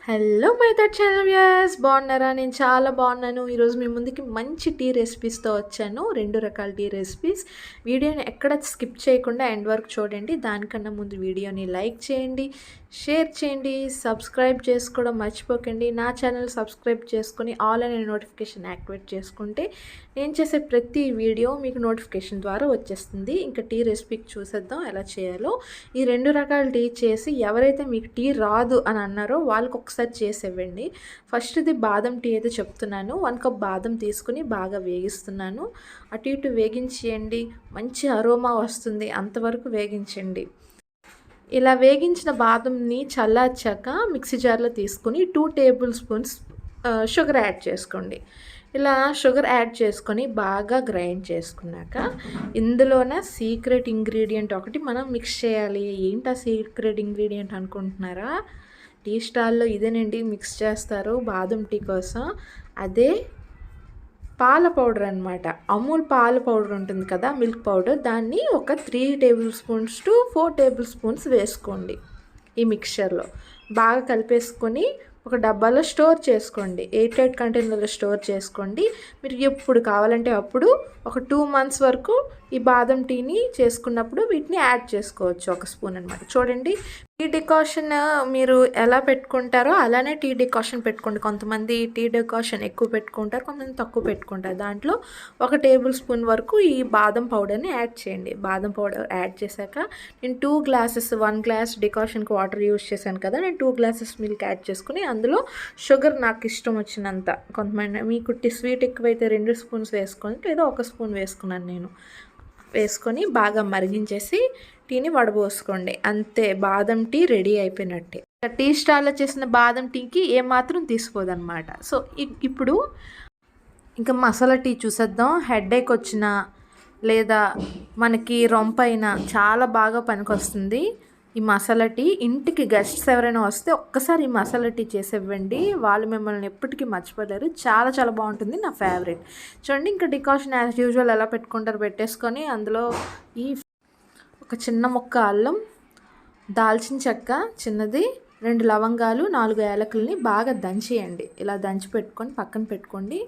Hello my that channel viewers, బాగున్నారా? నేను చాలా బాగున్నాను. ఈరోజు మీ ముందుకి మంచి టీ రెసిపీస్తో వచ్చాను. 2 రకాల టీ రెసిపీస్. వీడియోని ఎక్కడ స్కిప్ చేయకుండా ఎండ్ వరకు చూడండి. దానికన్నా ముందు వీడియోని లైక్ చేయండి, షేర్ చేయండి, సబ్స్క్రైబ్ చేసుకోవడం మర్చిపోకండి. నా ఛానల్ సబ్స్క్రైబ్ చేసుకొని ఆల్ అనే నోటిఫికేషన్ యాక్టివేట్ చేసుకుంటే నేను చేసే ప్రతి వీడియో మీకు నోటిఫికేషన్ ద్వారా వచ్చేస్తుంది. ఇంకా టీ రెసిపీకి చూసేద్దాం ఎలా చేయాలో. ఈ 2 రకాల టీ చేసి ఎవరైతే మీకు టీ రాదు అని అన్నారో వాళ్ళకి ఒకసారి చేసి ఇవ్వండి. ఫస్ట్ది బాదం టీ అయితే చెప్తున్నాను. 1 కప్ బాదం తీసుకుని బాగా వేగిస్తున్నాను. అటు ఇటు వేగించేయండి, మంచి అరోమా వస్తుంది, అంతవరకు వేగించండి. ఇలా వేగించిన బాదంని చల్లార్చాక మిక్సీ జార్లో తీసుకుని 2 టేబుల్ స్పూన్స్ షుగర్ యాడ్ చేసుకోండి. ఇలా షుగర్ యాడ్ చేసుకొని బాగా గ్రైండ్ చేసుకున్నాక ఇందులోన సీక్రెట్ ఇంగ్రీడియంట్ ఒకటి మనం మిక్స్ చేయాలి. ఏంటి ఆ సీక్రెట్ ఇంగ్రీడియంట్ అనుకుంటున్నారా? టీ స్టాల్లో ఇదేనండి మిక్స్ చేస్తారు బాదం టీ కోసం. అదే పాల పౌడర్ అనమాట. అమూల్ పాల పౌడర్ ఉంటుంది కదా, మిల్క్ పౌడర్, దాన్ని ఒక 3 table spoons to 4 table spoons వేసుకోండి. ఈ మిక్చర్లో బాగా కలిపేసుకొని ఒక డబ్బాలో స్టోర్ చేసుకోండి. ఎయిర్ టైట్ కంటైనర్లో స్టోర్ చేసుకోండి. మీరు ఎప్పుడు కావాలంటే అప్పుడు ఒక 2 మంత్స్ వరకు ఈ బాదం టీని చేసుకున్నప్పుడు వీటిని యాడ్ చేసుకోవచ్చు. 1 స్పూన్ అనమాట. చూడండి, టీ డికాషన్ మీరు ఎలా పెట్టుకుంటారో అలానే టీ డికాషన్ పెట్టుకోండి. కొంతమంది టీ డికాషన్ ఎక్కువ పెట్టుకుంటారు, కొంతమంది తక్కువ పెట్టుకుంటారు. దాంట్లో 1 టేబుల్ స్పూన్ వరకు ఈ బాదం పౌడర్ని యాడ్ చేయండి. బాదం పౌడర్ యాడ్ చేశాక నేను 2 గ్లాసెస్, 1 గ్లాస్ డికాషన్కి వాటర్ యూస్ చేశాను కదా, నేను 2 గ్లాసెస్ మిల్క్ యాడ్ చేసుకుని అందులో షుగర్ నాకు ఇష్టం వచ్చినంత, కొంతమంది మీకు స్వీట్ ఎక్కువైతే 2 స్పూన్స్ వేసుకొని లేదా 1 స్పూన్ వేసుకున్నాను నేను, వేసుకొని బాగా మరిగించేసి టీని వడబోసుకోండి. అంతే, బాదం టీ రెడీ అయిపోయినట్టే. టీ స్టాల్లో చేసిన బాదం టీకి ఏమాత్రం తీసుకోదన్నమాట. సో ఇప్పుడు ఇంకా మసాలా టీ చూసేద్దాం. హెడేక్ వచ్చినా లేదా మనకి రొంపైనా చాలా బాగా పనికొస్తుంది ఈ మసాలా టీ. ఇంటికి గెస్ట్స్ ఎవరైనా వస్తే ఒక్కసారి ఈ మసాలా టీ చేసి ఇవ్వండి, వాళ్ళు మిమ్మల్ని ఎప్పటికీ మర్చిపోలేరు. చాలా చాలా బాగుంటుంది, నా ఫేవరెట్. చూడండి, ఇంకా డికాషన్ యాజ్ యూజువల్ ఎలా పెట్టుకుంటారో పెట్టేసుకొని అందులో ఈ ఒక చిన్న ముక్క అల్లం, దాల్చిన చెక్క చిన్నది, 2 లవంగాలు, 4 యాలకుల్ని బాగా దంచేయండి. ఇలా దంచి పెట్టుకొని పక్కన పెట్టుకోండి.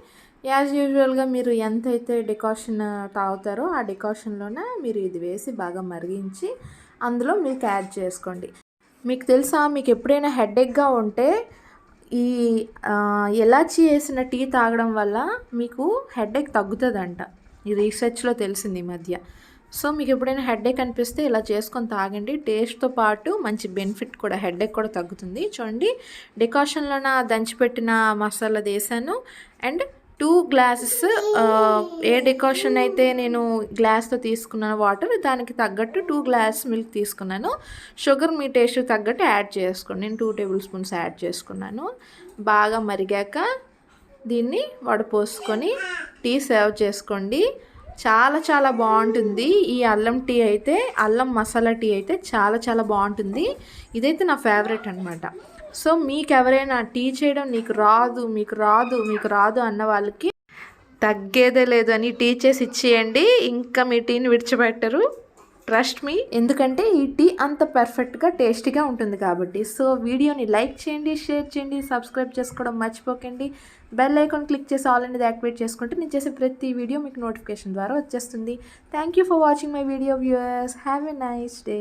యాజ్ యూజువల్గా మీరు ఎంతైతే డికాషన్ తాగుతారో ఆ డికాషన్లోనే మీరు ఇది వేసి బాగా మరిగించి అందులో మిల్క్ యాడ్ చేసుకోండి. మీకు తెలుసా, మీకు ఎప్పుడైనా హెడేక్గా ఉంటే ఈ ఎలాచి వేసిన టీ తాగడం వల్ల మీకు హెడేక్ తగ్గుతుందంట. ఈ రీసెర్చ్లో తెలిసింది ఈ మధ్య. సో మీకు ఎప్పుడైనా హెడేక్ అనిపిస్తే ఇలా చేసుకొని తాగండి. టేస్ట్తో పాటు మంచి బెనిఫిట్ కూడా, హెడేక్ కూడా తగ్గుతుంది. చూడండి, డికాషన్లోన దంచిపెట్టిన మసాలా వేసాను. అండ్ 2 గ్లాసెస్ ఏ డికాషన్ అయితే నేను గ్లాస్తో తీసుకున్నాను వాటర్, దానికి తగ్గట్టు 2 గ్లాస్ మిల్క్ తీసుకున్నాను. షుగర్ మీ టేస్ట్ తగ్గట్టు యాడ్ చేసుకోండి. నేను 2 టేబుల్ స్పూన్స్ యాడ్ చేసుకున్నాను. బాగా మరిగాక దీన్ని వడపోసుకొని టీ సర్వ్ చేసుకోండి. చాలా చాలా బాగుంటుంది ఈ అల్లం టీ అయితే, అల్లం మసాలా టీ అయితే చాలా చాలా బాగుంటుంది. ఇదైతే నా ఫేవరెట్ అనమాట. సో మీకు ఎవరైనా టీ చేయడం మీకు రాదు అన్న వాళ్ళకి తగ్గేదే లేదు అని టీ చేసి ఇచ్చేయండి. ఇంకా మీ టీని విడిచిపెట్టరు, ట్రస్ట్ మీ. ఎందుకంటే ఈ టీ అంత పర్ఫెక్ట్గా టేస్టీగా ఉంటుంది కాబట్టి. సో వీడియోని లైక్ చేయండి, షేర్ చేయండి, సబ్స్క్రైబ్ చేసుకోవడం మర్చిపోకండి. బెల్ ఐకాన్ క్లిక్ చేసి ఆల్ అనేది యాక్టివేట్ చేసుకుంటే నేను చేసే ప్రతి వీడియో మీకు నోటిఫికేషన్ ద్వారా వచ్చేస్తుంది. Thank you for watching my video viewers. Have a nice day.